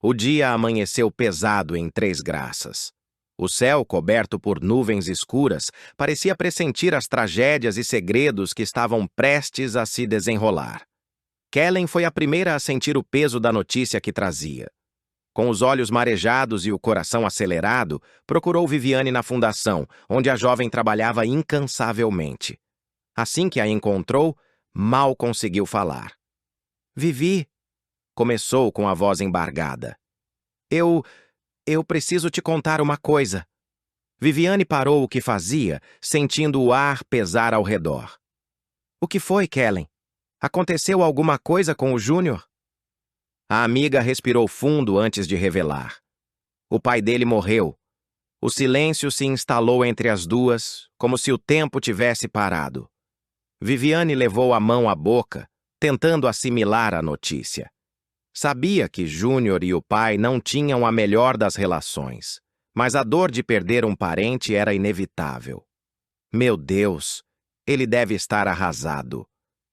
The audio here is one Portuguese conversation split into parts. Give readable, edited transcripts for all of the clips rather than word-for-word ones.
O dia amanheceu pesado em Três Graças. O céu, coberto por nuvens escuras, parecia pressentir as tragédias e segredos que estavam prestes a se desenrolar. Kellen foi a primeira a sentir o peso da notícia que trazia. Com os olhos marejados e o coração acelerado, procurou Viviane na fundação, onde a jovem trabalhava incansavelmente. Assim que a encontrou, mal conseguiu falar. Vivi, começou com a voz embargada. Eu preciso te contar uma coisa. Viviane parou o que fazia, sentindo o ar pesar ao redor. O que foi, Kellen? Aconteceu alguma coisa com o Júnior? A amiga respirou fundo antes de revelar. O pai dele morreu. O silêncio se instalou entre as duas, como se o tempo tivesse parado. Viviane levou a mão à boca, tentando assimilar a notícia. Sabia que Júnior e o pai não tinham a melhor das relações, mas a dor de perder um parente era inevitável. Meu Deus, ele deve estar arrasado.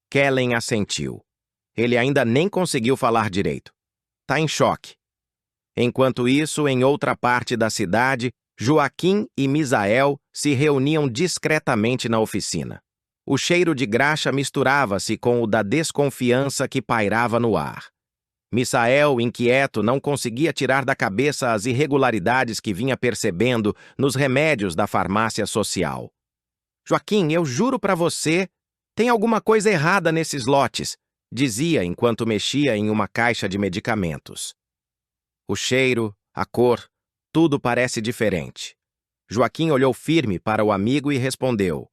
Kellen assentiu. Ele ainda nem conseguiu falar direito. Tá em choque. Enquanto isso, em outra parte da cidade, Joaquim e Misael se reuniam discretamente na oficina. O cheiro de graxa misturava-se com o da desconfiança que pairava no ar. Misael, inquieto, não conseguia tirar da cabeça as irregularidades que vinha percebendo nos remédios da farmácia social. Joaquim, eu juro para você, tem alguma coisa errada nesses lotes, dizia enquanto mexia em uma caixa de medicamentos. O cheiro, a cor, tudo parece diferente. Joaquim olhou firme para o amigo e respondeu.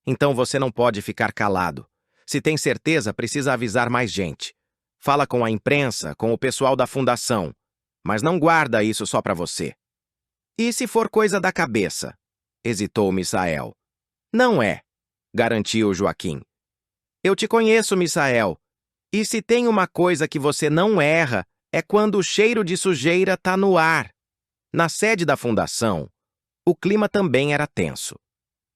Então você não pode ficar calado. Se tem certeza, precisa avisar mais gente. Fala com a imprensa, com o pessoal da fundação, mas não guarda isso só para você. E se for coisa da cabeça? Hesitou Misael. Não é, garantiu Joaquim. Eu te conheço, Misael. E se tem uma coisa que você não erra, é quando o cheiro de sujeira tá no ar. Na sede da fundação, o clima também era tenso.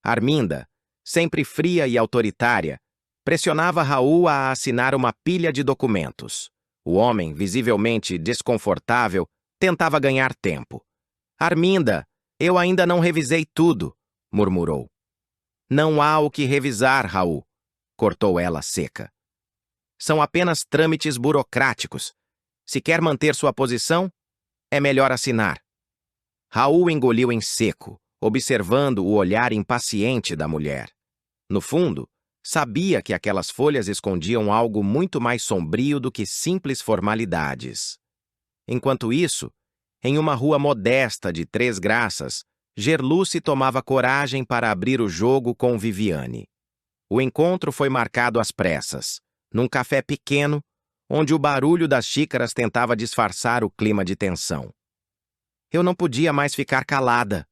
Arminda, sempre fria e autoritária, pressionava Raul a assinar uma pilha de documentos. O homem, visivelmente desconfortável, tentava ganhar tempo. Arminda, eu ainda não revisei tudo, murmurou. Não há o que revisar, Raul, cortou ela seca. São apenas trâmites burocráticos. Se quer manter sua posição, é melhor assinar. Raul engoliu em seco, observando o olhar impaciente da mulher. No fundo, sabia que aquelas folhas escondiam algo muito mais sombrio do que simples formalidades. Enquanto isso, em uma rua modesta de Três Graças, Gerluce tomava coragem para abrir o jogo com Viviane. O encontro foi marcado às pressas, num café pequeno, onde o barulho das xícaras tentava disfarçar o clima de tensão. Eu não podia mais ficar calada,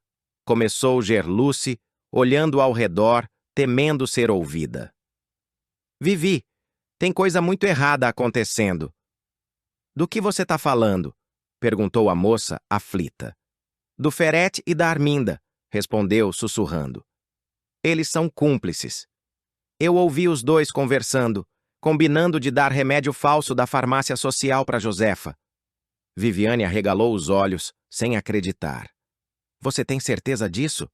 começou Gerluce, olhando ao redor, temendo ser ouvida. Vivi, tem coisa muito errada acontecendo. Do que você está falando? Perguntou a moça, aflita. Do Ferete e da Arminda, respondeu, sussurrando. Eles são cúmplices. Eu ouvi os dois conversando, combinando de dar remédio falso da farmácia social para Josefa. Viviane arregalou os olhos, sem acreditar. Você tem certeza disso?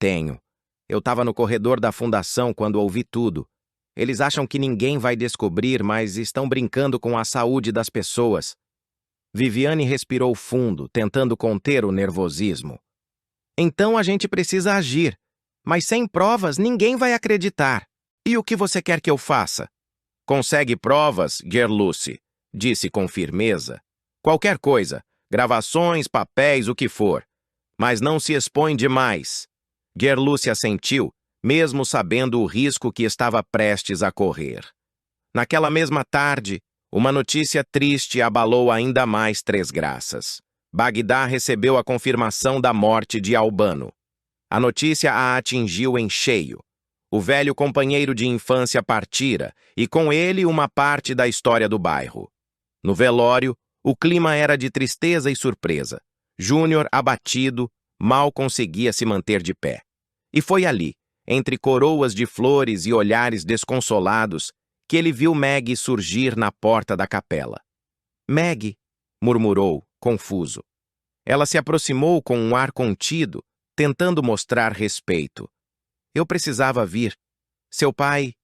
Tenho. Eu estava no corredor da fundação quando ouvi tudo. Eles acham que ninguém vai descobrir, mas estão brincando com a saúde das pessoas. Viviane respirou fundo, tentando conter o nervosismo. Então a gente precisa agir. Mas sem provas, ninguém vai acreditar. E o que você quer que eu faça? Consegue provas, Gerluce, disse com firmeza. Qualquer coisa, gravações, papéis, o que for. Mas não se expõe demais. Gerluce assentiu, mesmo sabendo o risco que estava prestes a correr. Naquela mesma tarde, uma notícia triste abalou ainda mais Três Graças. Bagdá recebeu a confirmação da morte de Albano. A notícia a atingiu em cheio. O velho companheiro de infância partira, e com ele uma parte da história do bairro. No velório, o clima era de tristeza e surpresa. Júnior, abatido, mal conseguia se manter de pé. E foi ali, entre coroas de flores e olhares desconsolados, que ele viu Maggie surgir na porta da capela. Maggie, murmurou, confuso. Ela se aproximou com um ar contido, tentando mostrar respeito. Eu precisava vir. Seu pai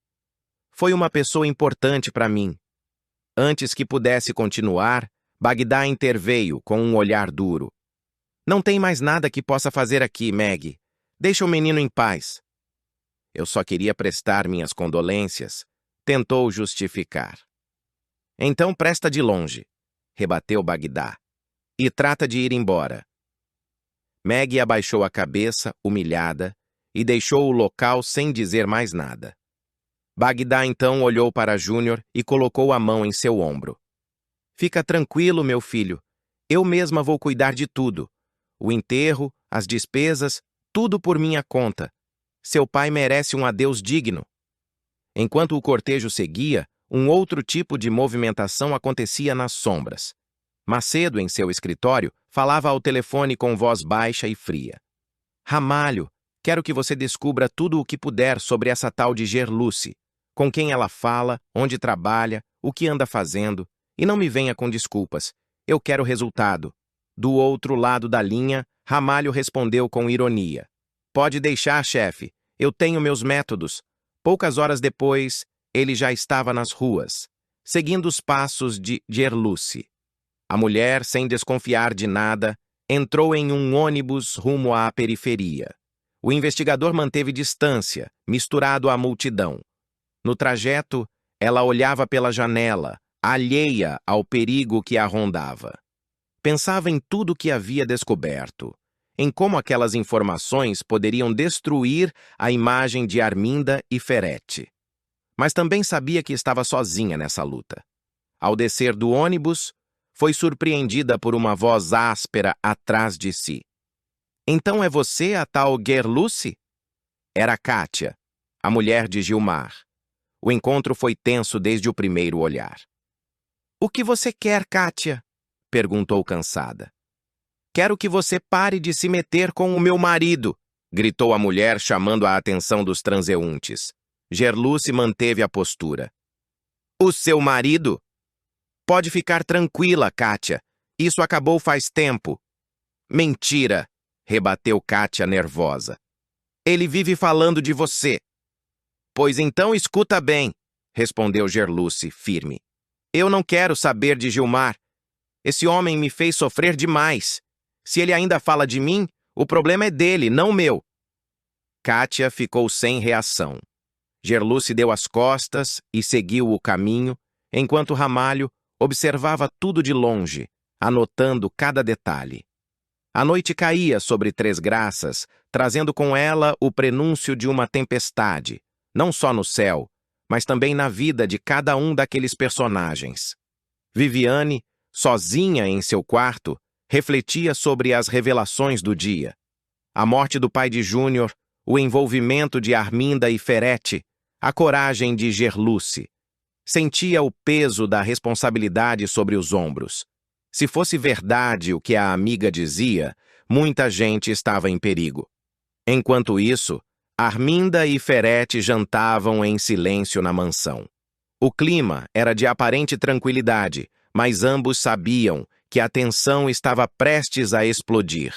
foi uma pessoa importante para mim. Antes que pudesse continuar, Bagdá interveio com um olhar duro. Não tem mais nada que possa fazer aqui, Meg. Deixa o menino em paz. Eu só queria prestar minhas condolências, tentou justificar. Então presta de longe, rebateu Bagdá, e trata de ir embora. Meg abaixou a cabeça, humilhada, e deixou o local sem dizer mais nada. Bagdá então olhou para Júnior e colocou a mão em seu ombro. Fica tranquilo, meu filho. Eu mesma vou cuidar de tudo. O enterro, as despesas, tudo por minha conta. Seu pai merece um adeus digno. Enquanto o cortejo seguia, um outro tipo de movimentação acontecia nas sombras. Macedo, em seu escritório, falava ao telefone com voz baixa e fria. Ramalho, quero que você descubra tudo o que puder sobre essa tal de Gerluce. Com quem ela fala, onde trabalha, o que anda fazendo. E não me venha com desculpas. Eu quero resultado. Do outro lado da linha, Ramalho respondeu com ironia. Pode deixar, chefe. Eu tenho meus métodos. Poucas horas depois, ele já estava nas ruas, seguindo os passos de Gerluce. A mulher, sem desconfiar de nada, entrou em um ônibus rumo à periferia. O investigador manteve distância, misturado à multidão. No trajeto, ela olhava pela janela, alheia ao perigo que a rondava. Pensava em tudo que havia descoberto, em como aquelas informações poderiam destruir a imagem de Arminda e Ferretti. Mas também sabia que estava sozinha nessa luta. Ao descer do ônibus, foi surpreendida por uma voz áspera atrás de si. Então é você a tal Gerluce? Era Kátia, a mulher de Gilmar. O encontro foi tenso desde o primeiro olhar. O que você quer, Kátia? Perguntou cansada. Quero que você pare de se meter com o meu marido, gritou a mulher, chamando a atenção dos transeuntes. Gerluce manteve a postura. O seu marido? Pode ficar tranquila, Kátia. Isso acabou faz tempo. Mentira, rebateu Kátia nervosa. Ele vive falando de você. Pois então escuta bem, respondeu Gerluce, firme. Eu não quero saber de Gilmar. Esse homem me fez sofrer demais. Se ele ainda fala de mim, o problema é dele, não meu. Kátia ficou sem reação. Gerluce deu as costas e seguiu o caminho, enquanto Ramalho observava tudo de longe, anotando cada detalhe. A noite caía sobre Três Graças, trazendo com ela o prenúncio de uma tempestade, não só no céu, mas também na vida de cada um daqueles personagens. Viviane, sozinha em seu quarto, refletia sobre as revelações do dia. A morte do pai de Júnior, o envolvimento de Arminda e Ferretti, a coragem de Gerluce. Sentia o peso da responsabilidade sobre os ombros. Se fosse verdade o que a amiga dizia, muita gente estava em perigo. Enquanto isso, Arminda e Ferretti jantavam em silêncio na mansão. O clima era de aparente tranquilidade, mas ambos sabiam que a tensão estava prestes a explodir.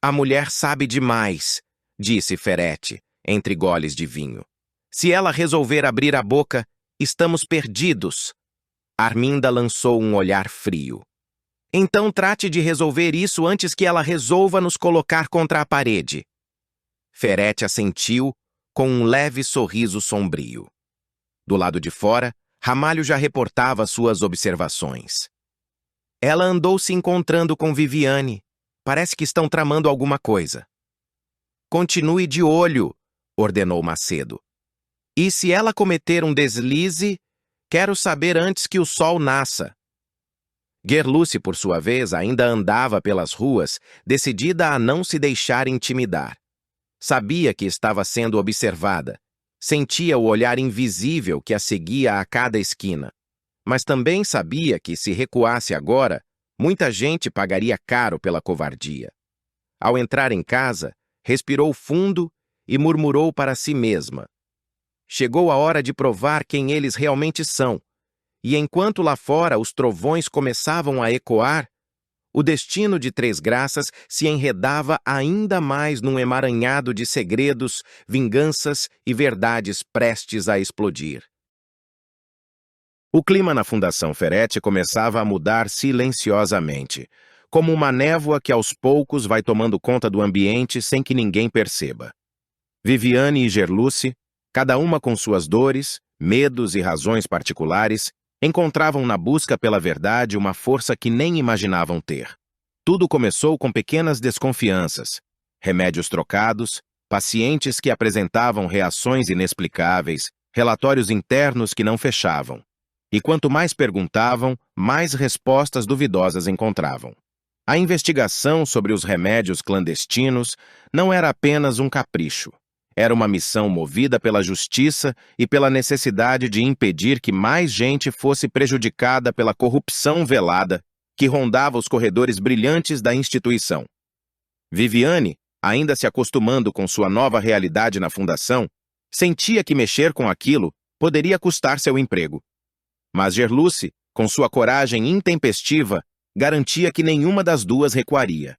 A mulher sabe demais, disse Ferretti, entre goles de vinho. Se ela resolver abrir a boca, estamos perdidos. Arminda lançou um olhar frio. Então trate de resolver isso antes que ela resolva nos colocar contra a parede. Ferretti assentiu com um leve sorriso sombrio. Do lado de fora, Ramalho já reportava suas observações. Ela andou se encontrando com Viviane. Parece que estão tramando alguma coisa. Continue de olho, ordenou Macedo. E se ela cometer um deslize, quero saber antes que o sol nasça. Gerluce, por sua vez, ainda andava pelas ruas, decidida a não se deixar intimidar. Sabia que estava sendo observada. Sentia o olhar invisível que a seguia a cada esquina. Mas também sabia que, se recuasse agora, muita gente pagaria caro pela covardia. Ao entrar em casa, respirou fundo e murmurou para si mesma. Chegou a hora de provar quem eles realmente são. E enquanto lá fora os trovões começavam a ecoar, O destino de Três Graças se enredava ainda mais num emaranhado de segredos, vinganças e verdades prestes a explodir. O clima na Fundação Ferretti começava a mudar silenciosamente, como uma névoa que aos poucos vai tomando conta do ambiente sem que ninguém perceba. Viviane e Gerluce, cada uma com suas dores, medos e razões particulares, encontravam na busca pela verdade uma força que nem imaginavam ter. Tudo começou com pequenas desconfianças, remédios trocados, pacientes que apresentavam reações inexplicáveis, relatórios internos que não fechavam. E quanto mais perguntavam, mais respostas duvidosas encontravam. A investigação sobre os remédios clandestinos não era apenas um capricho. Era uma missão movida pela justiça e pela necessidade de impedir que mais gente fosse prejudicada pela corrupção velada que rondava os corredores brilhantes da instituição. Viviane, ainda se acostumando com sua nova realidade na fundação, sentia que mexer com aquilo poderia custar seu emprego. Mas Gerluce, com sua coragem intempestiva, garantia que nenhuma das duas recuaria.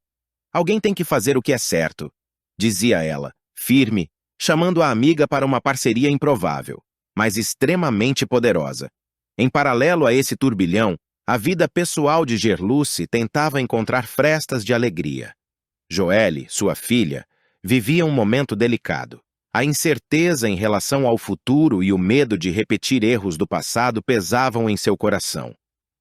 Alguém tem que fazer o que é certo, dizia ela, firme, chamando a amiga para uma parceria improvável, mas extremamente poderosa. Em paralelo a esse turbilhão, a vida pessoal de Gerluce tentava encontrar frestas de alegria. Joelle, sua filha, vivia um momento delicado. A incerteza em relação ao futuro e o medo de repetir erros do passado pesavam em seu coração.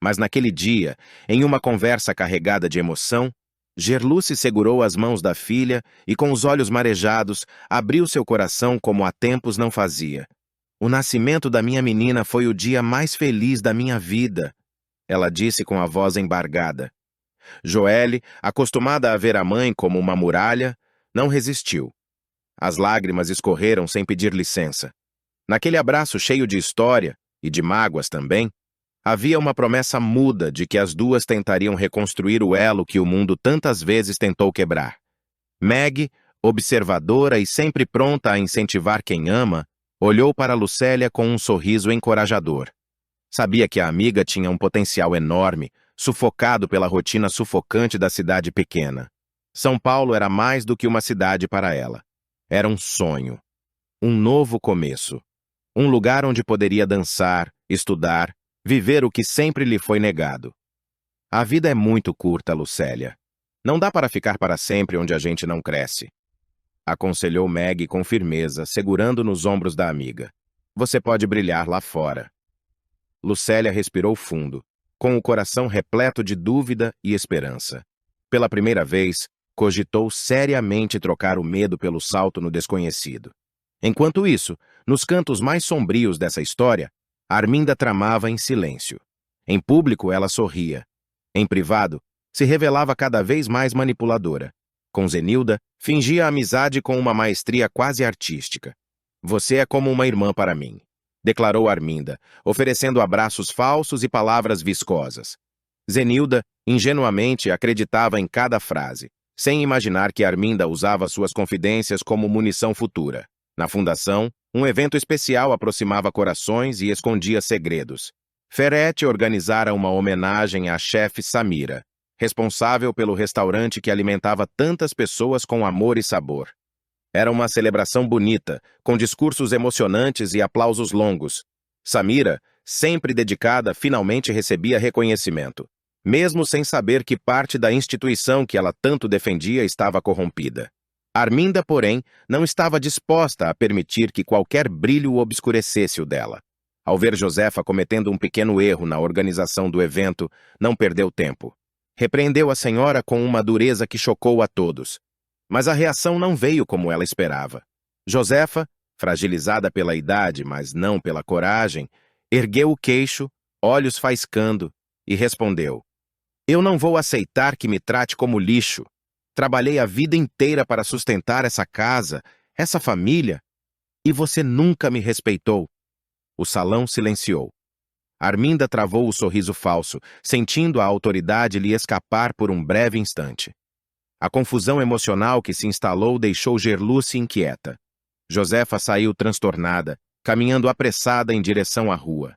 Mas naquele dia, em uma conversa carregada de emoção, Gerluce segurou as mãos da filha e, com os olhos marejados, abriu seu coração como há tempos não fazia. O nascimento da minha menina foi o dia mais feliz da minha vida, ela disse com a voz embargada. Joelle, acostumada a ver a mãe como uma muralha, não resistiu. As lágrimas escorreram sem pedir licença. Naquele abraço cheio de história, e de mágoas também, havia uma promessa muda de que as duas tentariam reconstruir o elo que o mundo tantas vezes tentou quebrar. Meg, observadora e sempre pronta a incentivar quem ama, olhou para Lucélia com um sorriso encorajador. Sabia que a amiga tinha um potencial enorme, sufocado pela rotina sufocante da cidade pequena. São Paulo era mais do que uma cidade para ela. Era um sonho. Um novo começo. Um lugar onde poderia dançar, estudar, viver o que sempre lhe foi negado. A vida é muito curta, Lucélia. Não dá para ficar para sempre onde a gente não cresce. Aconselhou Meg com firmeza, segurando nos ombros da amiga. Você pode brilhar lá fora. Lucélia respirou fundo, com o coração repleto de dúvida e esperança. Pela primeira vez, cogitou seriamente trocar o medo pelo salto no desconhecido. Enquanto isso, nos cantos mais sombrios dessa história, Arminda tramava em silêncio. Em público, ela sorria. Em privado, se revelava cada vez mais manipuladora. Com Zenilda, fingia amizade com uma maestria quase artística. Você é como uma irmã para mim, declarou Arminda, oferecendo abraços falsos e palavras viscosas. Zenilda, ingenuamente, acreditava em cada frase, sem imaginar que Arminda usava suas confidências como munição futura. Na fundação, um evento especial aproximava corações e escondia segredos. Ferretti organizara uma homenagem à chefe Samira, responsável pelo restaurante que alimentava tantas pessoas com amor e sabor. Era uma celebração bonita, com discursos emocionantes e aplausos longos. Samira, sempre dedicada, finalmente recebia reconhecimento, mesmo sem saber que parte da instituição que ela tanto defendia estava corrompida. Arminda, porém, não estava disposta a permitir que qualquer brilho obscurecesse o dela. Ao ver Josefa cometendo um pequeno erro na organização do evento, não perdeu tempo. Repreendeu a senhora com uma dureza que chocou a todos. Mas a reação não veio como ela esperava. Josefa, fragilizada pela idade, mas não pela coragem, ergueu o queixo, olhos faiscando, e respondeu: Eu não vou aceitar que me trate como lixo. Trabalhei a vida inteira para sustentar essa casa, essa família, e você nunca me respeitou. O salão silenciou. Arminda travou o sorriso falso, sentindo a autoridade lhe escapar por um breve instante. A confusão emocional que se instalou deixou Gerluce inquieta. Josefa saiu transtornada, caminhando apressada em direção à rua.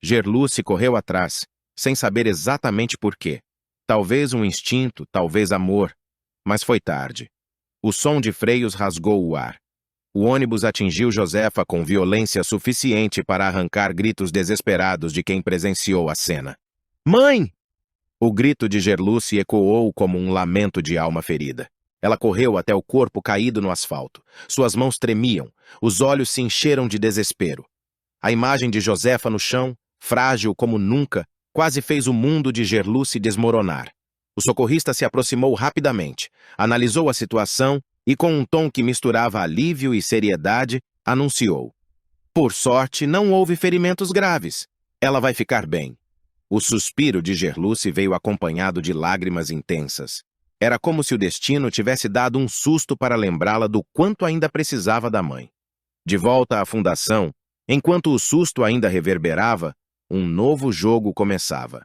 Gerluce correu atrás, sem saber exatamente por quê. Talvez um instinto, talvez amor, mas foi tarde. O som de freios rasgou o ar. O ônibus atingiu Josefa com violência suficiente para arrancar gritos desesperados de quem presenciou a cena. Mãe! O grito de Gerluce ecoou como um lamento de alma ferida. Ela correu até o corpo caído no asfalto. Suas mãos tremiam, os olhos se encheram de desespero. A imagem de Josefa no chão, frágil como nunca, quase fez o mundo de Gerluce desmoronar. O socorrista se aproximou rapidamente, analisou a situação e, com um tom que misturava alívio e seriedade, anunciou: por sorte, não houve ferimentos graves. Ela vai ficar bem. O suspiro de Gerluce veio acompanhado de lágrimas intensas. Era como se o destino tivesse dado um susto para lembrá-la do quanto ainda precisava da mãe. De volta à fundação, enquanto o susto ainda reverberava, um novo jogo começava.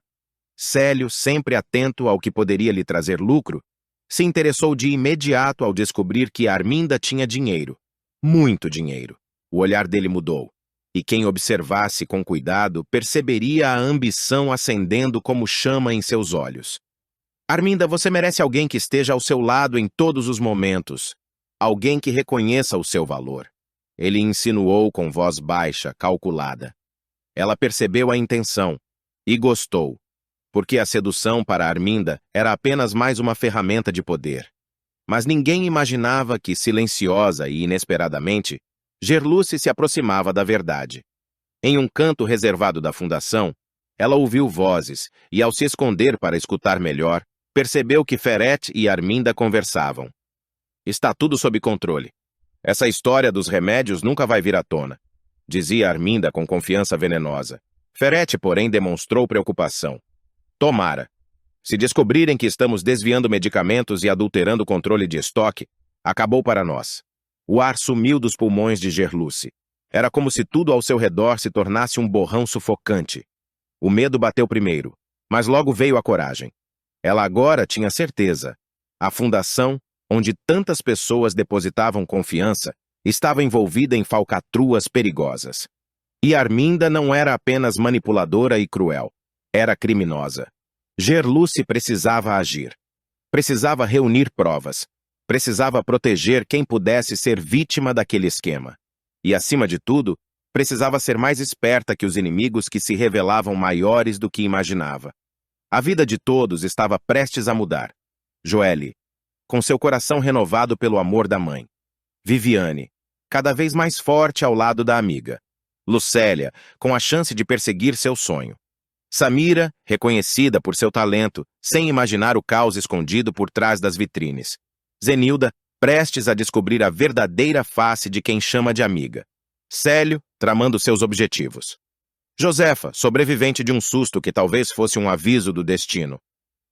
Célio, sempre atento ao que poderia lhe trazer lucro, se interessou de imediato ao descobrir que Arminda tinha dinheiro. Muito dinheiro. O olhar dele mudou, e quem observasse com cuidado perceberia a ambição acendendo como chama em seus olhos. Arminda, você merece alguém que esteja ao seu lado em todos os momentos. Alguém que reconheça o seu valor. Ele insinuou com voz baixa, calculada. Ela percebeu a intenção e gostou, porque a sedução para Arminda era apenas mais uma ferramenta de poder. Mas ninguém imaginava que, silenciosa e inesperadamente, Gerluce se aproximava da verdade. Em um canto reservado da fundação, ela ouviu vozes e, ao se esconder para escutar melhor, percebeu que Ferete e Arminda conversavam. Está tudo sob controle. Essa história dos remédios nunca vai vir à tona, dizia Arminda com confiança venenosa. Ferete, porém, demonstrou preocupação. Tomara. Se descobrirem que estamos desviando medicamentos e adulterando o controle de estoque, acabou para nós. O ar sumiu dos pulmões de Gerluce. Era como se tudo ao seu redor se tornasse um borrão sufocante. O medo bateu primeiro, mas logo veio a coragem. Ela agora tinha certeza. A fundação, onde tantas pessoas depositavam confiança, estava envolvida em falcatruas perigosas. E Arminda não era apenas manipuladora e cruel. Era criminosa. Gerluce precisava agir. Precisava reunir provas. Precisava proteger quem pudesse ser vítima daquele esquema. E, acima de tudo, precisava ser mais esperta que os inimigos que se revelavam maiores do que imaginava. A vida de todos estava prestes a mudar. Joelle, com seu coração renovado pelo amor da mãe. Viviane, cada vez mais forte ao lado da amiga. Lucélia, com a chance de perseguir seu sonho. Samira, reconhecida por seu talento, sem imaginar o caos escondido por trás das vitrines. Zenilda, prestes a descobrir a verdadeira face de quem chama de amiga. Célio, tramando seus objetivos. Josefa, sobrevivente de um susto que talvez fosse um aviso do destino.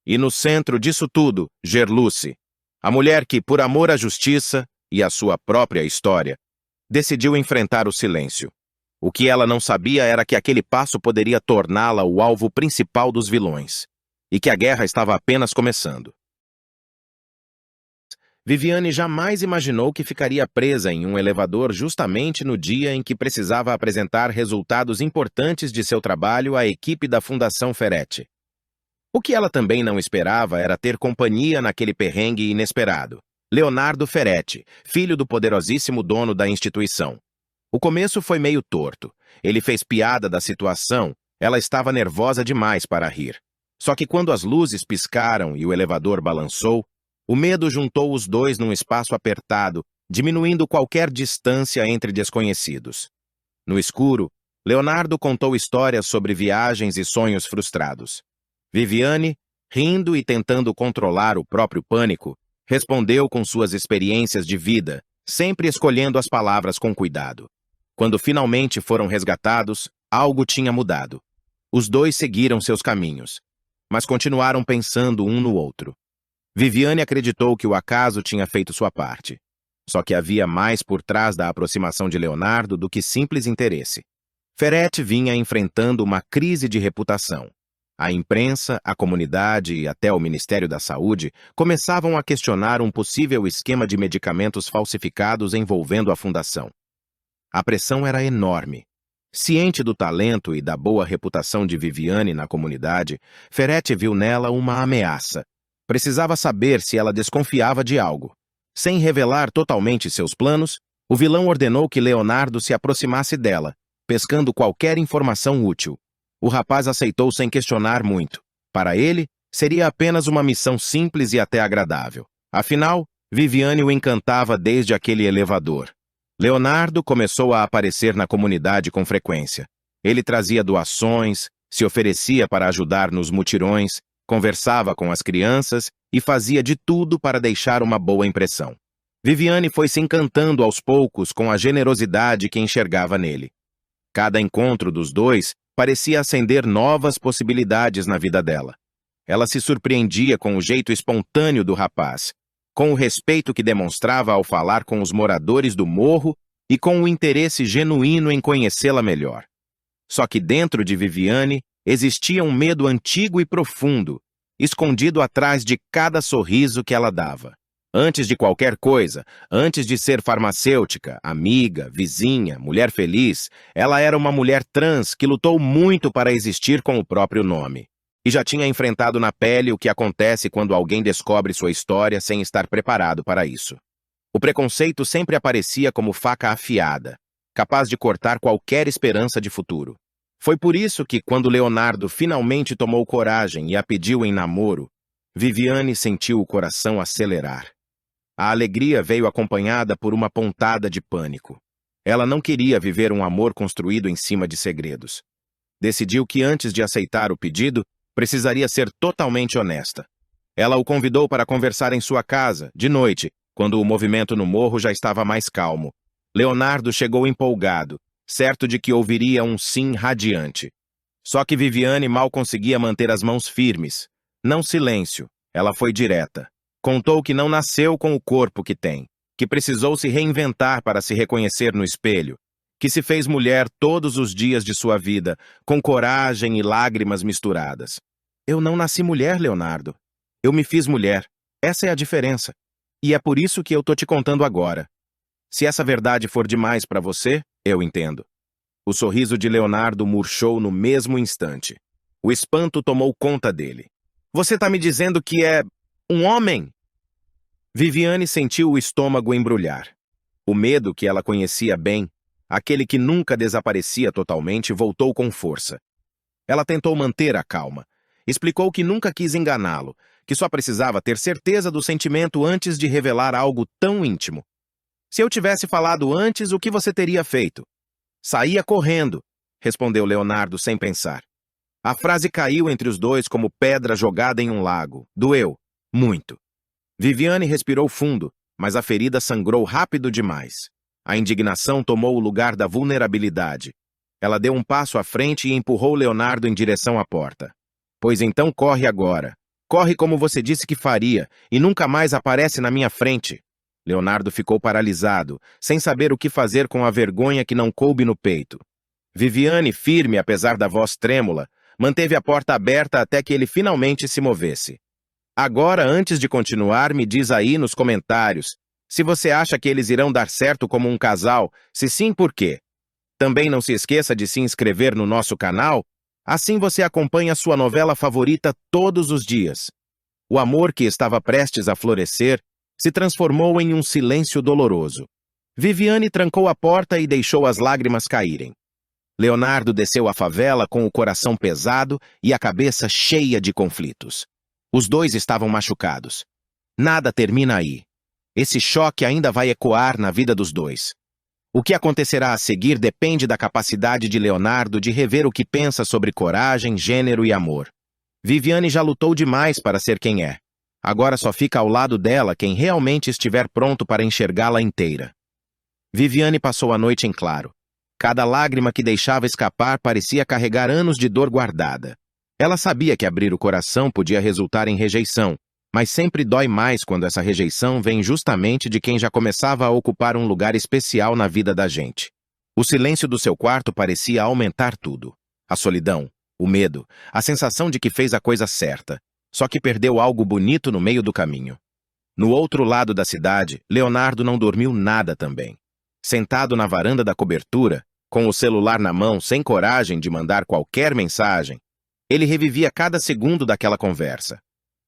E no centro disso tudo, Gerluce, a mulher que, por amor à justiça e à sua própria história, decidiu enfrentar o silêncio. O que ela não sabia era que aquele passo poderia torná-la o alvo principal dos vilões, e que a guerra estava apenas começando. Viviane jamais imaginou que ficaria presa em um elevador justamente no dia em que precisava apresentar resultados importantes de seu trabalho à equipe da Fundação Ferete. O que ela também não esperava era ter companhia naquele perrengue inesperado. Leonardo Ferete, filho do poderosíssimo dono da instituição. O começo foi meio torto. Ele fez piada da situação, ela estava nervosa demais para rir. Só que quando as luzes piscaram e o elevador balançou, o medo juntou os dois num espaço apertado, diminuindo qualquer distância entre desconhecidos. No escuro, Leonardo contou histórias sobre viagens e sonhos frustrados. Viviane, rindo e tentando controlar o próprio pânico, respondeu com suas experiências de vida, sempre escolhendo as palavras com cuidado. Quando finalmente foram resgatados, algo tinha mudado. Os dois seguiram seus caminhos, mas continuaram pensando um no outro. Viviane acreditou que o acaso tinha feito sua parte. Só que havia mais por trás da aproximação de Leonardo do que simples interesse. Ferete vinha enfrentando uma crise de reputação. A imprensa, a comunidade e até o Ministério da Saúde começavam a questionar um possível esquema de medicamentos falsificados envolvendo a fundação. A pressão era enorme. Ciente do talento e da boa reputação de Viviane na comunidade, Ferretti viu nela uma ameaça. Precisava saber se ela desconfiava de algo. Sem revelar totalmente seus planos, o vilão ordenou que Leonardo se aproximasse dela, pescando qualquer informação útil. O rapaz aceitou sem questionar muito. Para ele, seria apenas uma missão simples e até agradável. Afinal, Viviane o encantava desde aquele elevador. Leonardo começou a aparecer na comunidade com frequência. Ele trazia doações, se oferecia para ajudar nos mutirões, conversava com as crianças e fazia de tudo para deixar uma boa impressão. Viviane foi se encantando aos poucos com a generosidade que enxergava nele. Cada encontro dos dois parecia acender novas possibilidades na vida dela. Ela se surpreendia com o jeito espontâneo do rapaz, com o respeito que demonstrava ao falar com os moradores do morro e com o interesse genuíno em conhecê-la melhor. Só que dentro de Viviane existia um medo antigo e profundo, escondido atrás de cada sorriso que ela dava. Antes de qualquer coisa, antes de ser farmacêutica, amiga, vizinha, mulher feliz, ela era uma mulher trans que lutou muito para existir com o próprio nome. E já tinha enfrentado na pele o que acontece quando alguém descobre sua história sem estar preparado para isso. O preconceito sempre aparecia como faca afiada, capaz de cortar qualquer esperança de futuro. Foi por isso que, quando Leonardo finalmente tomou coragem e a pediu em namoro, Viviane sentiu o coração acelerar. A alegria veio acompanhada por uma pontada de pânico. Ela não queria viver um amor construído em cima de segredos. Decidiu que antes de aceitar o pedido, precisaria ser totalmente honesta. Ela o convidou para conversar em sua casa, de noite, quando o movimento no morro já estava mais calmo. Leonardo chegou empolgado, certo de que ouviria um sim radiante. Só que Viviane mal conseguia manter as mãos firmes. Não silêncio, ela foi direta. Contou que não nasceu com o corpo que tem, que precisou se reinventar para se reconhecer no espelho, que se fez mulher todos os dias de sua vida, com coragem e lágrimas misturadas. Eu não nasci mulher, Leonardo. Eu me fiz mulher. Essa é a diferença. E é por isso que eu tô te contando agora. Se essa verdade for demais para você, eu entendo. O sorriso de Leonardo murchou no mesmo instante. O espanto tomou conta dele. Você tá me dizendo que é um homem? Viviane sentiu o estômago embrulhar. O medo que ela conhecia bem, aquele que nunca desaparecia totalmente, voltou com força. Ela tentou manter a calma. Explicou que nunca quis enganá-lo, que só precisava ter certeza do sentimento antes de revelar algo tão íntimo. Se eu tivesse falado antes, o que você teria feito? Saía correndo, respondeu Leonardo sem pensar. A frase caiu entre os dois como pedra jogada em um lago. Doeu. Muito. Viviane respirou fundo, mas a ferida sangrou rápido demais. A indignação tomou o lugar da vulnerabilidade. Ela deu um passo à frente e empurrou Leonardo em direção à porta. Pois então corre agora. Corre como você disse que faria, e nunca mais aparece na minha frente. Leonardo ficou paralisado, sem saber o que fazer com a vergonha que não coube no peito. Viviane, firme apesar da voz trêmula, manteve a porta aberta até que ele finalmente se movesse. Agora, antes de continuar, me diz aí nos comentários se você acha que eles irão dar certo como um casal, se sim, por quê? Também não se esqueça de se inscrever no nosso canal, assim você acompanha sua novela favorita todos os dias. O amor que estava prestes a florescer se transformou em um silêncio doloroso. Viviane trancou a porta e deixou as lágrimas caírem. Leonardo desceu a favela com o coração pesado e a cabeça cheia de conflitos. Os dois estavam machucados. Nada termina aí. Esse choque ainda vai ecoar na vida dos dois. O que acontecerá a seguir depende da capacidade de Leonardo de rever o que pensa sobre coragem, gênero e amor. Viviane já lutou demais para ser quem é. Agora só fica ao lado dela quem realmente estiver pronto para enxergá-la inteira. Viviane passou a noite em claro. Cada lágrima que deixava escapar parecia carregar anos de dor guardada. Ela sabia que abrir o coração podia resultar em rejeição, mas sempre dói mais quando essa rejeição vem justamente de quem já começava a ocupar um lugar especial na vida da gente. O silêncio do seu quarto parecia aumentar tudo. A solidão, o medo, a sensação de que fez a coisa certa, só que perdeu algo bonito no meio do caminho. No outro lado da cidade, Leonardo não dormiu nada também. Sentado na varanda da cobertura, Com o celular na mão, sem coragem de mandar qualquer mensagem, ele revivia cada segundo daquela conversa.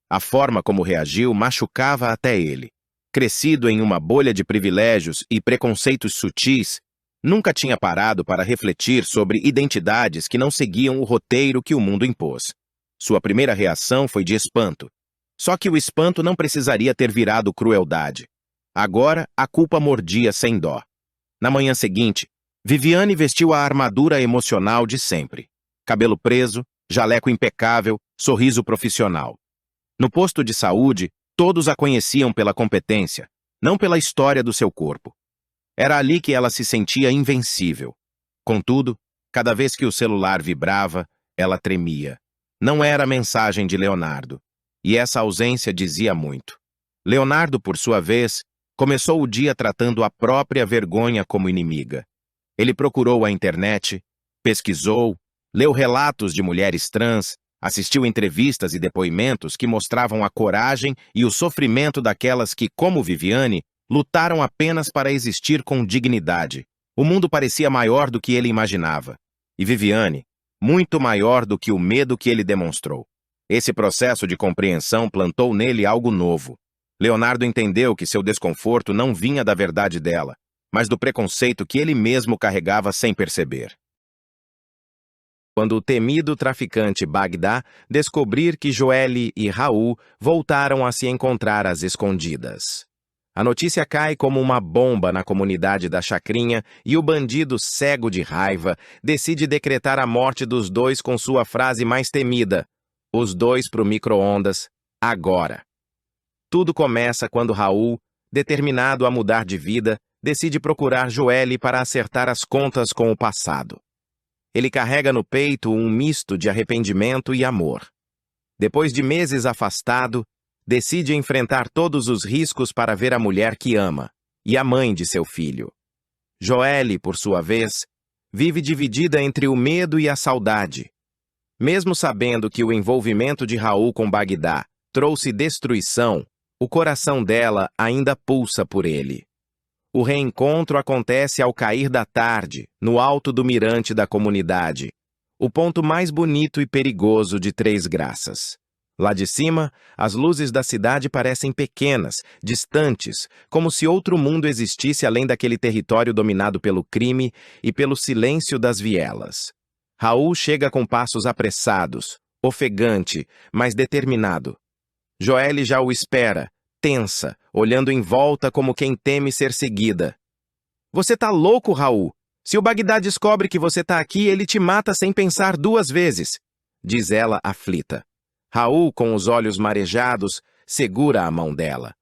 A forma como reagiu machucava até ele. Crescido em uma bolha de privilégios e preconceitos sutis, nunca tinha parado para refletir sobre identidades que não seguiam o roteiro que o mundo impôs. Sua primeira reação foi de espanto. Só que o espanto não precisaria ter virado crueldade. Agora, a culpa mordia sem dó. Na manhã seguinte, Viviane vestiu a armadura emocional de sempre. Cabelo preso, jaleco impecável, sorriso profissional. No posto de saúde, todos a conheciam pela competência, não pela história do seu corpo. Era ali que ela se sentia invencível. Contudo, cada vez que o celular vibrava, ela tremia. Não era a mensagem de Leonardo, e essa ausência dizia muito. Leonardo, por sua vez, começou o dia tratando a própria vergonha como inimiga. Ele procurou a internet, pesquisou, leu relatos de mulheres trans, assistiu entrevistas e depoimentos que mostravam a coragem e o sofrimento daquelas que, como Viviane, lutaram apenas para existir com dignidade. O mundo parecia maior do que ele imaginava. E Viviane, muito maior do que o medo que ele demonstrou. Esse processo de compreensão plantou nele algo novo. Leonardo entendeu que seu desconforto não vinha da verdade dela, mas do preconceito que ele mesmo carregava sem perceber. Quando o temido traficante Bagdá descobrir que Joelle e Raul voltaram a se encontrar às escondidas. A notícia cai como uma bomba na comunidade da Chacrinha e o bandido, cego de raiva, decide decretar a morte dos dois com sua frase mais temida: os dois pro micro-ondas, agora. Tudo começa quando Raul, determinado a mudar de vida, decide procurar Joelle para acertar as contas com o passado. Ele carrega no peito um misto de arrependimento e amor. Depois de meses afastado, decide enfrentar todos os riscos para ver a mulher que ama e a mãe de seu filho. Joelle, por sua vez, vive dividida entre o medo e a saudade. Mesmo sabendo que o envolvimento de Raul com Bagdá trouxe destruição, o coração dela ainda pulsa por ele. O reencontro acontece ao cair da tarde, no alto do mirante da comunidade, o ponto mais bonito e perigoso de Três Graças. Lá de cima, as luzes da cidade parecem pequenas, distantes, como se outro mundo existisse além daquele território dominado pelo crime e pelo silêncio das vielas. Raul chega com passos apressados, ofegante, mas determinado. Joelle já o espera, tensa, olhando em volta como quem teme ser seguida. Você tá louco, Raul? Se o Bagdá descobre que você tá aqui, ele te mata sem pensar duas vezes, diz ela aflita. Raul, com os olhos marejados, segura a mão dela.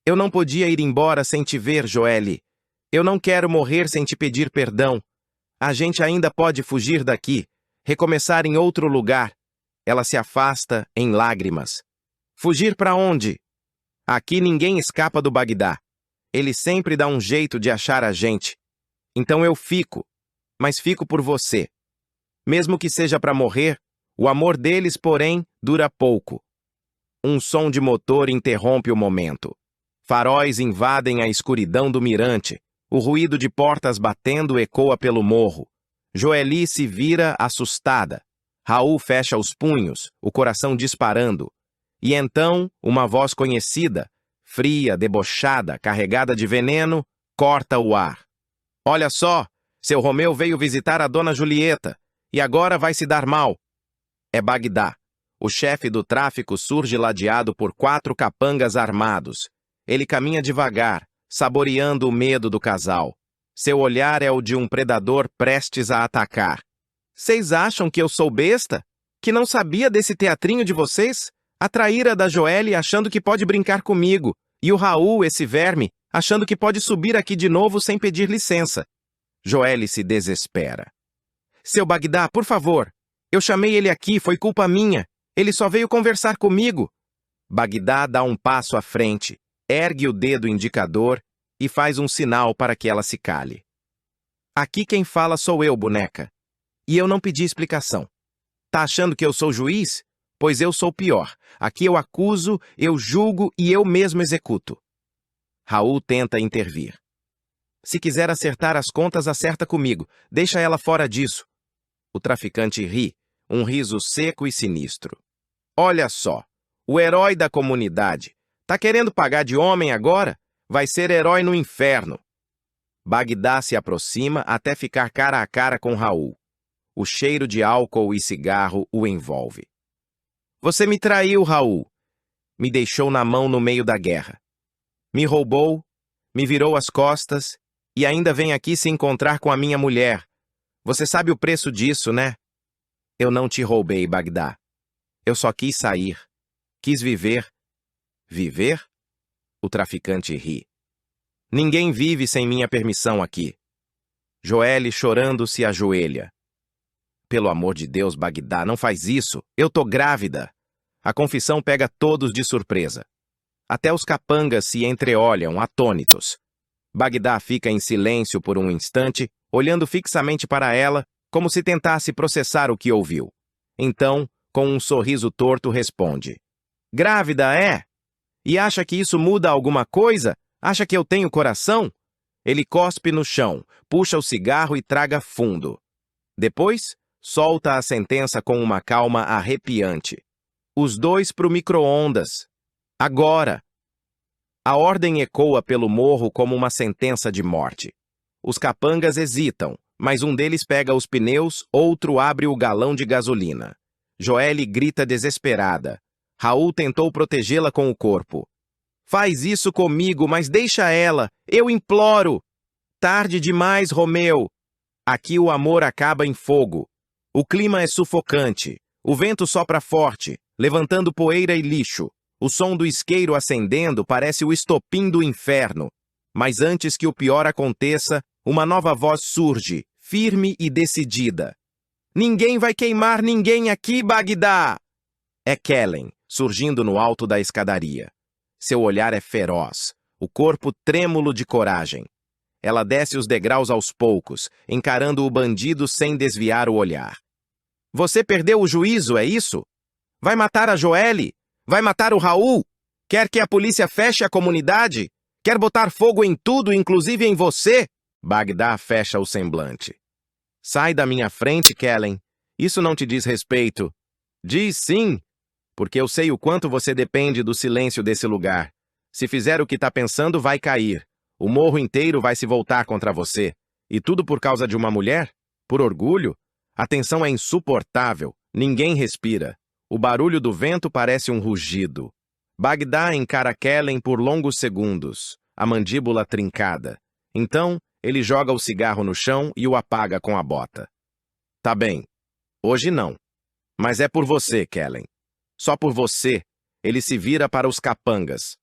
Eu não podia ir embora sem te ver, Joelle. Eu não quero morrer sem te pedir perdão. A gente ainda pode fugir daqui, recomeçar em outro lugar. Ela se afasta em lágrimas. Fugir para onde? Aqui ninguém escapa do Bagdá. Ele sempre dá um jeito de achar a gente. Então eu fico, mas fico por você. Mesmo que seja para morrer, o amor deles, porém, dura pouco. Um som de motor interrompe o momento. Faróis invadem a escuridão do mirante. O ruído de portas batendo ecoa pelo morro. Joelle se vira assustada. Raul fecha os punhos, o coração disparando. E então, uma voz conhecida, fria, debochada, carregada de veneno, corta o ar. Olha só, seu Romeu veio visitar a dona Julieta, e agora vai se dar mal. É Bagdá. O chefe do tráfico surge ladeado por 4 capangas armados. Ele caminha devagar, saboreando o medo do casal. Seu olhar é o de um predador prestes a atacar. Vocês acham que eu sou besta? Que não sabia desse teatrinho de vocês? A traíra da Joelle achando que pode brincar comigo, e o Raul, esse verme, achando que pode subir aqui de novo sem pedir licença. Joelle se desespera. Seu Bagdá, por favor. Eu chamei ele aqui, foi culpa minha. Ele só veio conversar comigo. Bagdá dá um passo à frente, ergue o dedo indicador e faz um sinal para que ela se cale. Aqui quem fala sou eu, boneca. E eu não pedi explicação. Tá achando que eu sou juiz? Pois eu sou pior. Aqui eu acuso, eu julgo e eu mesmo executo. Raul tenta intervir. Se quiser acertar as contas, acerta comigo. Deixa ela fora disso. O traficante ri, um riso seco e sinistro. Olha só, o herói da comunidade. Tá querendo pagar de homem agora? Vai ser herói no inferno. Bagdá se aproxima até ficar cara a cara com Raul. O cheiro de álcool e cigarro o envolve. Você me traiu, Raul. Me deixou na mão no meio da guerra. Me roubou, me virou as costas e ainda vem aqui se encontrar com a minha mulher. Você sabe o preço disso, né? Eu não te roubei, Bagdá. Eu só quis sair. Quis viver. Viver? O traficante ri. Ninguém vive sem minha permissão aqui. Joelle, chorando, se ajoelha. Pelo amor de Deus, Bagdá, não faz isso. Eu tô grávida. A confissão pega todos de surpresa. Até os capangas se entreolham, atônitos. Bagdá fica em silêncio por um instante, olhando fixamente para ela, como se tentasse processar o que ouviu. Então, com um sorriso torto, responde. Grávida, é? E acha que isso muda alguma coisa? Acha que eu tenho coração? Ele cospe no chão, puxa o cigarro e traga fundo. Depois, solta a sentença com uma calma arrepiante. Os dois pro micro-ondas. Agora! A ordem ecoa pelo morro como uma sentença de morte. Os capangas hesitam, mas um deles pega os pneus, outro abre o galão de gasolina. Joelle grita desesperada. Raul tentou protegê-la com o corpo. Faz isso comigo, mas deixa ela, eu imploro. Tarde demais, Romeu. Aqui o amor acaba em fogo. O clima é sufocante. O vento sopra forte, levantando poeira e lixo. O som do isqueiro acendendo parece o estopim do inferno. Mas antes que o pior aconteça, uma nova voz surge, firme e decidida. Ninguém vai queimar ninguém aqui, Bagdá! É Kellen, surgindo no alto da escadaria. Seu olhar é feroz, o corpo trêmulo de coragem. Ela desce os degraus aos poucos, encarando o bandido sem desviar o olhar. Você perdeu o juízo, é isso? Vai matar a Joelle? Vai matar o Raul? Quer que a polícia feche a comunidade? Quer botar fogo em tudo, inclusive em você? Bagdá fecha o semblante. Sai da minha frente, Kellen. Isso não te diz respeito. Diz sim, porque eu sei o quanto você depende do silêncio desse lugar. Se fizer o que tá pensando, vai cair. O morro inteiro vai se voltar contra você. E tudo por causa de uma mulher? Por orgulho? A tensão é insuportável. Ninguém respira. O barulho do vento parece um rugido. Bagdá encara Kellen por longos segundos, a mandíbula trincada. Então, ele joga o cigarro no chão e o apaga com a bota. Tá bem. Hoje não. Mas é por você, Kellen. Só por você. Ele se vira para os capangas.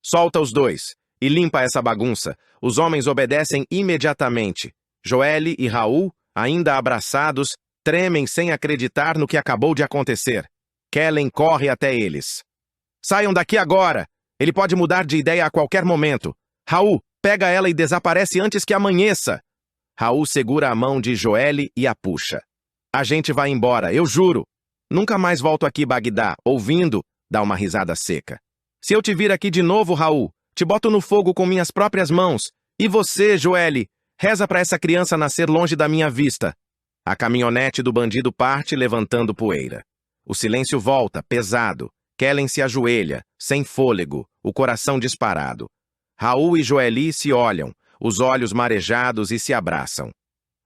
Solta os dois e limpa essa bagunça. Os homens obedecem imediatamente. Joelle e Raul, ainda abraçados, tremem sem acreditar no que acabou de acontecer. Kellen corre até eles. Saiam daqui agora! Ele pode mudar de ideia a qualquer momento. Raul, pega ela e desaparece antes que amanheça. Raul segura a mão de Joelle e a puxa. A gente vai embora, eu juro. Nunca mais volto aqui, Bagdá, ouvindo, dá uma risada seca. Se eu te vir aqui de novo, Raul, te boto no fogo com minhas próprias mãos. E você, Joelle, reza para essa criança nascer longe da minha vista. A caminhonete do bandido parte levantando poeira. O silêncio volta, pesado. Kellen se ajoelha, sem fôlego, o coração disparado. Raul e Joelle se olham, os olhos marejados e se abraçam.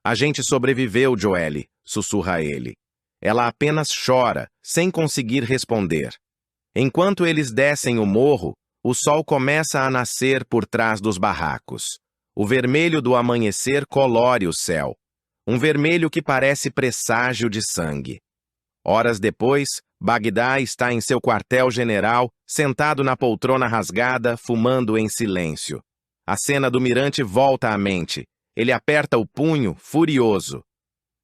A gente sobreviveu, Joelle, sussurra ele. Ela apenas chora, sem conseguir responder. Enquanto eles descem o morro, o sol começa a nascer por trás dos barracos. O vermelho do amanhecer colore o céu. Um vermelho que parece presságio de sangue. Horas depois, Bagdá está em seu quartel-general, sentado na poltrona rasgada, fumando em silêncio. A cena do mirante volta à mente. Ele aperta o punho, furioso.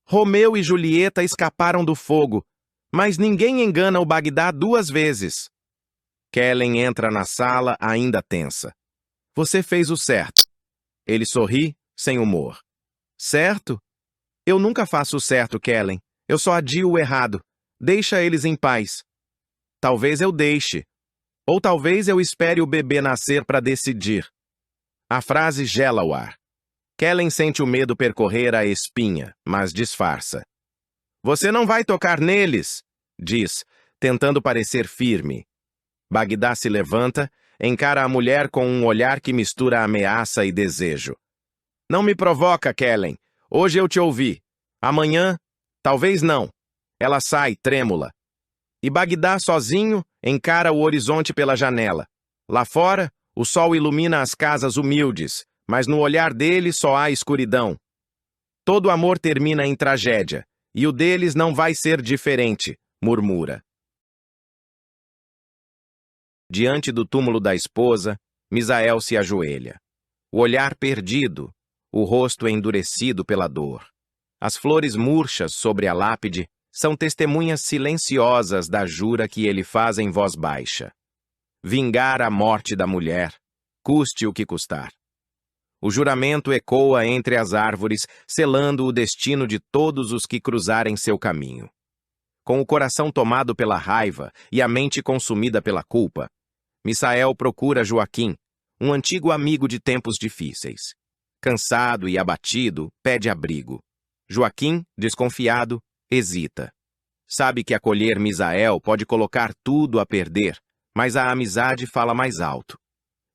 Romeu e Julieta escaparam do fogo, mas ninguém engana o Bagdá duas vezes. Kellen entra na sala, ainda tensa. Você fez o certo. Ele sorri, sem humor. Certo? Eu nunca faço o certo, Kellen. Eu só adio o errado. Deixa eles em paz. Talvez eu deixe. Ou talvez eu espere o bebê nascer para decidir. A frase gela o ar. Kellen sente o medo percorrer a espinha, mas disfarça. Você não vai tocar neles, diz, tentando parecer firme. Bagdá se levanta, encara a mulher com um olhar que mistura ameaça e desejo. Não me provoca, Kellen. Hoje eu te ouvi. Amanhã, talvez não. Ela sai, trêmula. E Bagdá, sozinho, encara o horizonte pela janela. Lá fora, o sol ilumina as casas humildes, mas no olhar dele só há escuridão. Todo amor termina em tragédia, e o deles não vai ser diferente, murmura. Diante do túmulo da esposa, Misael se ajoelha. O olhar perdido, o rosto endurecido pela dor. As flores murchas sobre a lápide são testemunhas silenciosas da jura que ele faz em voz baixa. Vingar a morte da mulher, custe o que custar. O juramento ecoa entre as árvores, selando o destino de todos os que cruzarem seu caminho. Com o coração tomado pela raiva e a mente consumida pela culpa, Misael procura Joaquim, um antigo amigo de tempos difíceis. Cansado e abatido, pede abrigo. Joaquim, desconfiado, hesita. Sabe que acolher Misael pode colocar tudo a perder, mas a amizade fala mais alto.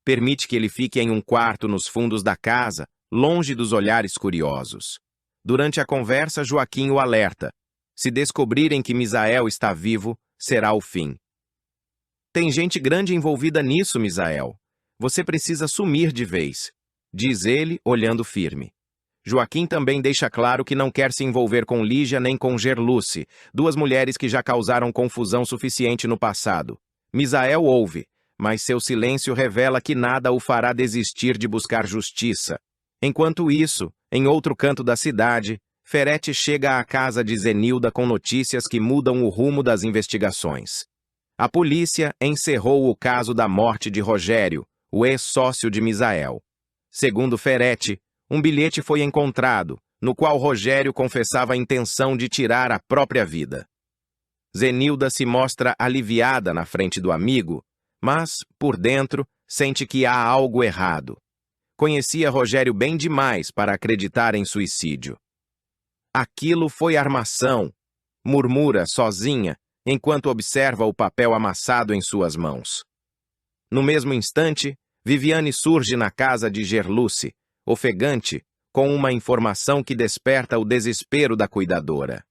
Permite que ele fique em um quarto nos fundos da casa, longe dos olhares curiosos. Durante a conversa, Joaquim o alerta. Se descobrirem que Misael está vivo, será o fim. Tem gente grande envolvida nisso, Misael. Você precisa sumir de vez, diz ele, olhando firme. Joaquim também deixa claro que não quer se envolver com Lígia nem com Gerluce, duas mulheres que já causaram confusão suficiente no passado. Misael ouve, mas seu silêncio revela que nada o fará desistir de buscar justiça. Enquanto isso, em outro canto da cidade, Ferete chega à casa de Zenilda com notícias que mudam o rumo das investigações. A polícia encerrou o caso da morte de Rogério, o ex-sócio de Misael. Segundo Ferete, um bilhete foi encontrado, no qual Rogério confessava a intenção de tirar a própria vida. Zenilda se mostra aliviada na frente do amigo, mas, por dentro, sente que há algo errado. Conhecia Rogério bem demais para acreditar em suicídio. Aquilo foi armação, murmura sozinha, enquanto observa o papel amassado em suas mãos. No mesmo instante, Viviane surge na casa de Gerluce, ofegante, com uma informação que desperta o desespero da cuidadora.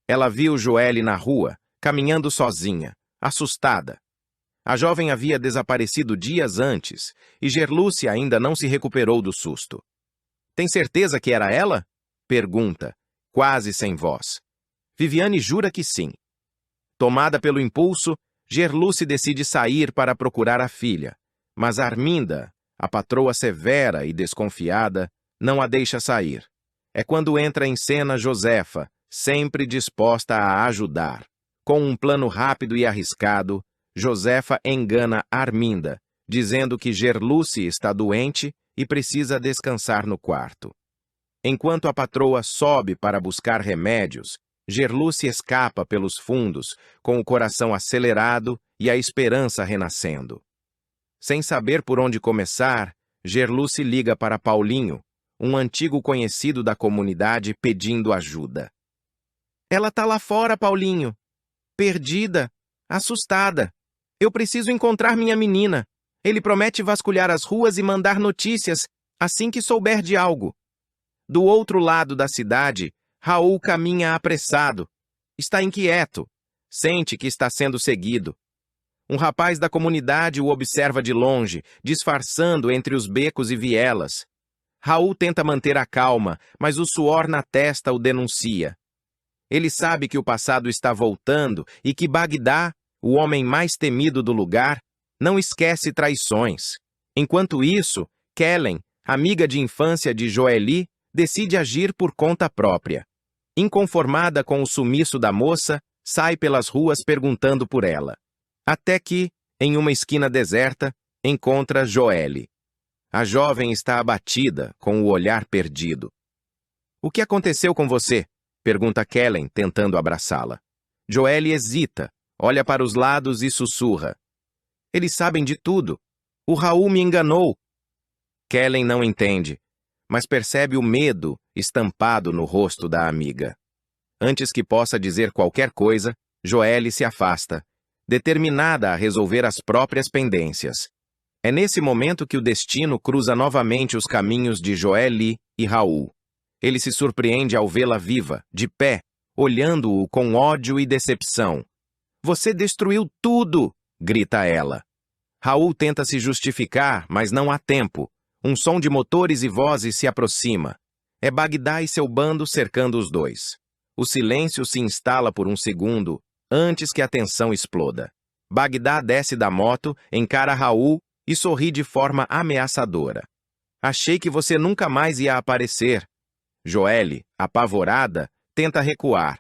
Ela viu Joelle na rua, caminhando sozinha, assustada. A jovem havia desaparecido dias antes, e Gerluce ainda não se recuperou do susto. Tem certeza que era ela? Pergunta, quase sem voz. Viviane jura que sim. Tomada pelo impulso, Gerluce decide sair para procurar a filha, mas Arminda, a patroa severa e desconfiada, não a deixa sair. É quando entra em cena Josefa, sempre disposta a ajudar. Com um plano rápido e arriscado, Josefa engana Arminda, dizendo que Gerluce está doente e precisa descansar no quarto. Enquanto a patroa sobe para buscar remédios, Gerluce escapa pelos fundos, com o coração acelerado e a esperança renascendo. Sem saber por onde começar, Gerluce liga para Paulinho, um antigo conhecido da comunidade, pedindo ajuda. Ela tá lá fora, Paulinho. Perdida, assustada. Eu preciso encontrar minha menina. Ele promete vasculhar as ruas e mandar notícias assim que souber de algo. Do outro lado da cidade, Raul caminha apressado. Está inquieto. Sente que está sendo seguido. Um rapaz da comunidade o observa de longe, disfarçando entre os becos e vielas. Raul tenta manter a calma, mas o suor na testa o denuncia. Ele sabe que o passado está voltando e que Bagdá, o homem mais temido do lugar, não esquece traições. Enquanto isso, Kellen, amiga de infância de Joely, decide agir por conta própria. Inconformada com o sumiço da moça, sai pelas ruas perguntando por ela. Até que, em uma esquina deserta, encontra Joelle. A jovem está abatida, com o olhar perdido. O que aconteceu com você? Pergunta Kellen, tentando abraçá-la. Joelle hesita, olha para os lados e sussurra. Eles sabem de tudo. O Raul me enganou. Kellen não entende, mas percebe o medo estampado no rosto da amiga. Antes que possa dizer qualquer coisa, Joelle se afasta, determinada a resolver as próprias pendências. É nesse momento que o destino cruza novamente os caminhos de Joelle e Raul. Ele se surpreende ao vê-la viva, de pé, olhando-o com ódio e decepção. "Você destruiu tudo!" grita ela. Raul tenta se justificar, mas não há tempo. Um som de motores e vozes se aproxima. É Bagdá e seu bando cercando os dois. O silêncio se instala por um segundo, antes que a tensão exploda. Bagdá desce da moto, encara Raul e sorri de forma ameaçadora. "Achei que você nunca mais ia aparecer." Joelle, apavorada, tenta recuar,